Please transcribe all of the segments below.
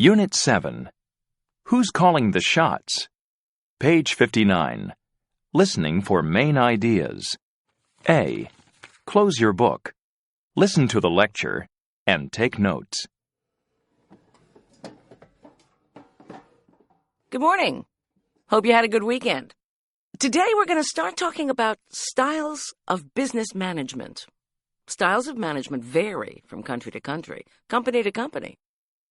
Unit 7. Who's calling the shots? Page 59. Listening for main ideas. A. Close your book. Listen to the lecture and take notes. Good morning. Hope you had a good weekend. Today we're going to start talking about styles of business management. Styles of management vary from country to country, company to company,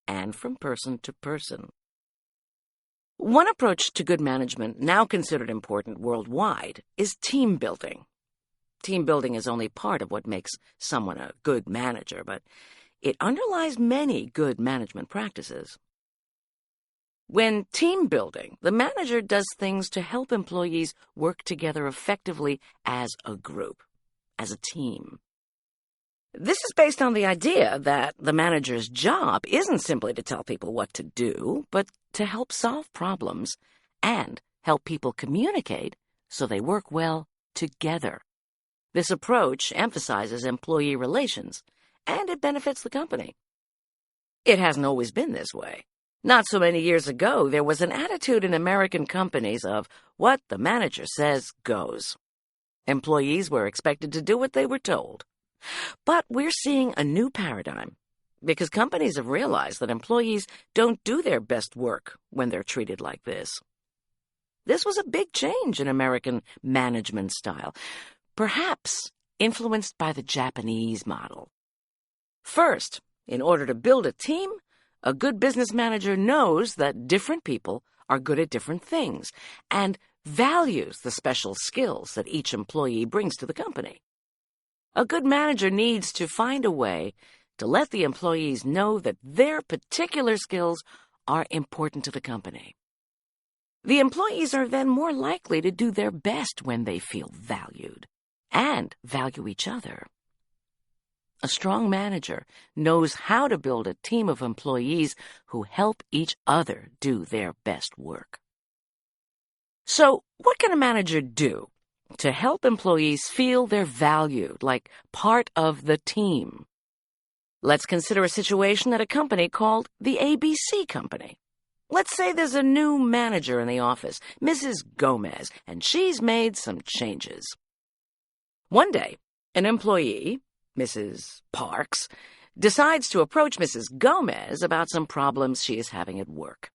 and from person to person. One approach to good management, now considered important worldwide, is team building. Team building is only part of what makes someone a good manager, but it underlies many good management practices. When team building, the manager does things to help employees work together effectively as a group, as a team. This is based on the idea that the manager's job isn't simply to tell people what to do, but to help solve problems and help people communicate so they work well together. This approach emphasizes employee relations, and it benefits the company. It hasn't always been this way. Not so many years ago, there was an attitude in American companies of what the manager says goes. Employees were expected to do what they were told. But we're seeing a new paradigm because companies have realized that employees don't do their best work when they're treated like this. This was a big change in American management style, perhaps influenced by the Japanese model. First, in order to build a team, a good business manager knows that different people are good at different things and values the special skills that each employee brings to the company. A good manager needs to find a way to let the employees know that their particular skills are important to the company. The employees are then more likely to do their best when they feel valued and value each other. A strong manager knows how to build a team of employees who help each other do their best work. So, what can a manager do to help employees feel they're valued, like part of the team? Let's consider a situation at a company called the ABC Company. Let's say there's a new manager in the office, Mrs. Gomez, and she's made some changes. One day, an employee, Mrs. Parks, decides to approach Mrs. Gomez about some problems she is having at work.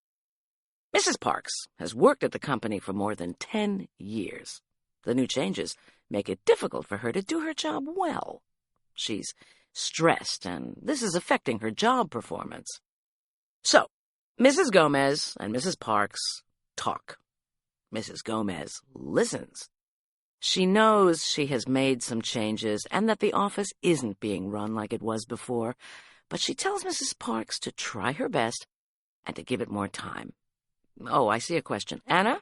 Mrs. Parks has worked at the company for more than 10 years. The new changes make it difficult for her to do her job well. She's stressed, and this is affecting her job performance. So, Mrs. Gomez and Mrs. Parks talk. Mrs. Gomez listens. She knows she has made some changes and that the office isn't being run like it was before, but she tells Mrs. Parks to try her best and to give it more time. Oh, I see a question. Anna?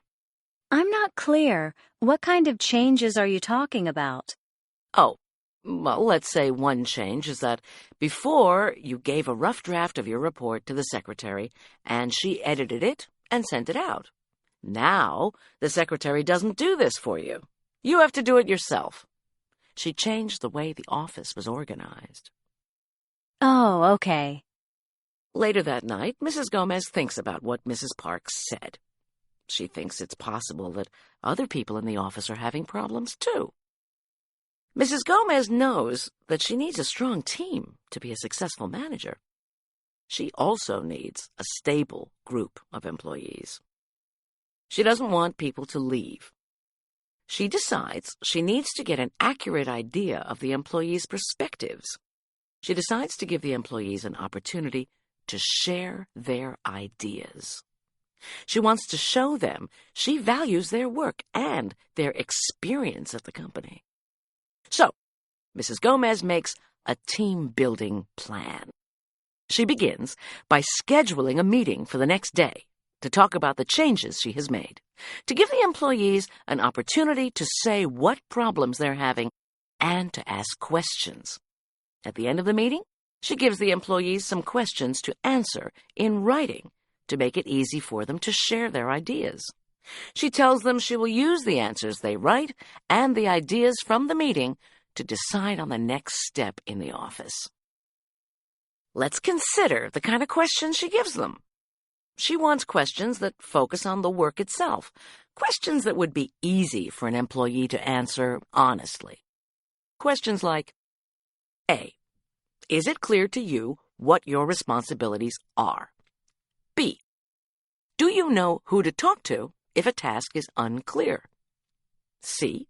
I'm not clear. What kind of changes are you talking about? Oh, well, let's say one change is that before you gave a rough draft of your report to the secretary and she edited it and sent it out. Now, the secretary doesn't do this for you. You have to do it yourself. She changed the way the office was organized. Oh, okay. Later that night, Mrs. Gomez thinks about what Mrs. Parks said. She thinks it's possible that other people in the office are having problems, too. Mrs. Gomez knows that she needs a strong team to be a successful manager. She also needs a stable group of employees. She doesn't want people to leave. She decides she needs to get an accurate idea of the employees' perspectives. She decides to give the employees an opportunity to share their ideas. She wants to show them she values their work and their experience at the company. So, Mrs. Gomez makes a team-building plan. She begins by scheduling a meeting for the next day to talk about the changes she has made, to give the employees an opportunity to say what problems they're having and to ask questions. At the end of the meeting, she gives the employees some questions to answer in writing to make it easy for them to share their ideas. She tells them she will use the answers they write and the ideas from the meeting to decide on the next step in the office. Let's consider the kind of questions she gives them. She wants questions that focus on the work itself, questions that would be easy for an employee to answer honestly. Questions like, A. Is it clear to you what your responsibilities are? B. Do you know who to talk to if a task is unclear? C.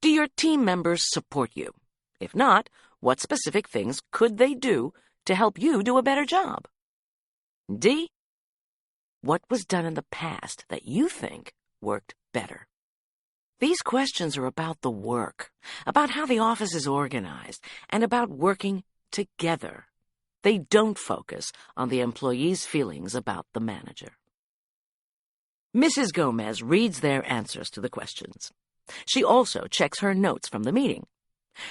Do your team members support you? If not, what specific things could they do to help you do a better job? D. What was done in the past that you think worked better? These questions are about the work, about how the office is organized, and about working together. They don't focus on the employee's feelings about the manager. Mrs. Gomez reads their answers to the questions. She also checks her notes from the meeting.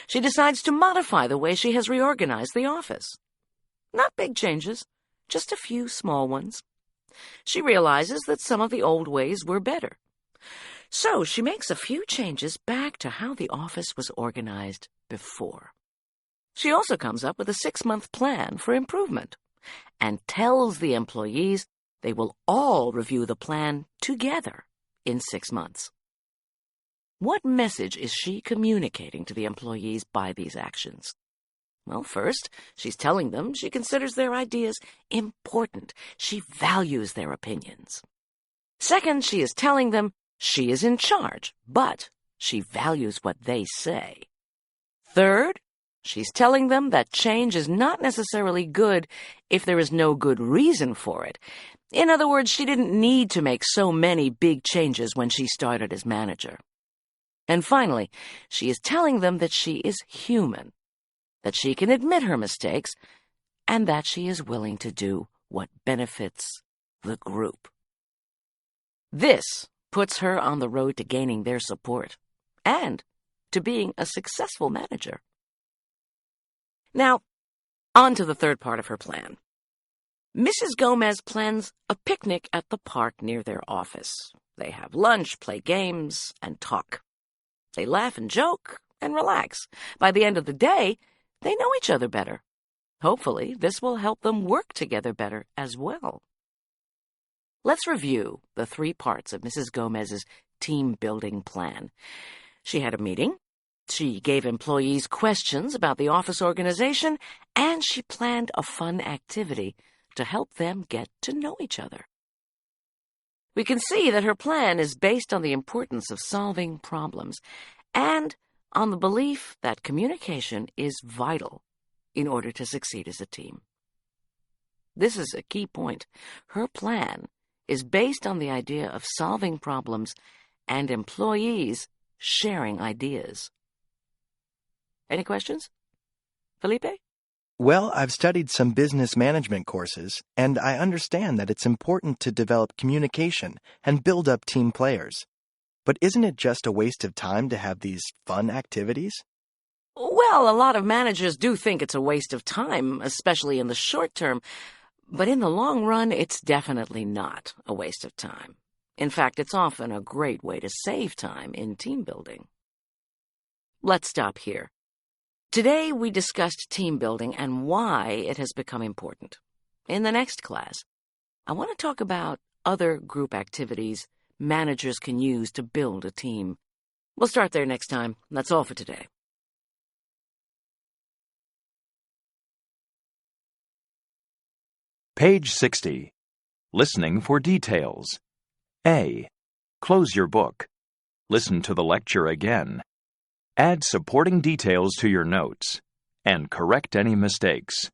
She decides to modify the way she has reorganized the office. Not big changes, just a few small ones. She realizes that some of the old ways were better. So she makes a few changes back to how the office was organized before. She also comes up with a 6-month plan for improvement and tells the employees they will all review the plan together in 6 months. What message is she communicating to the employees by these actions? Well, first, she's telling them she considers their ideas important. She values their opinions. Second, she is telling them she is in charge, but she values what they say. Third, she's telling them that change is not necessarily good if there is no good reason for it. In other words, she didn't need to make so many big changes when she started as manager. And finally, she is telling them that she is human, that she can admit her mistakes, and that she is willing to do what benefits the group. This puts her on the road to gaining their support and to being a successful manager. Now, on to the third part of her plan. Mrs. Gomez plans a picnic at the park near their office. They have lunch, play games, and talk. They laugh and joke and relax. By the end of the day, they know each other better. Hopefully, this will help them work together better as well. Let's review the 3 parts of Mrs. Gomez's team-building plan. She had a meeting, she gave employees questions about the office organization, and she planned a fun activity to help them get to know each other. We can see that her plan is based on the importance of solving problems and on the belief that communication is vital in order to succeed as a team. This is a key point. Her plan is based on the idea of solving problems and employees sharing ideas. Any questions? Felipe? Well, I've studied some business management courses, and I understand that it's important to develop communication and build up team players. But isn't it just a waste of time to have these fun activities? Well, a lot of managers do think it's a waste of time, especially in the short term. But in the long run, it's definitely not a waste of time. In fact, it's often a great way to save time in team building. Let's stop here. Today, we discussed team building and why it has become important. In the next class, I want to talk about other group activities managers can use to build a team. We'll start there next time. That's all for today. Page 60. Listening for details. A. Close your book. Listen to the lecture again. Add supporting details to your notes and correct any mistakes.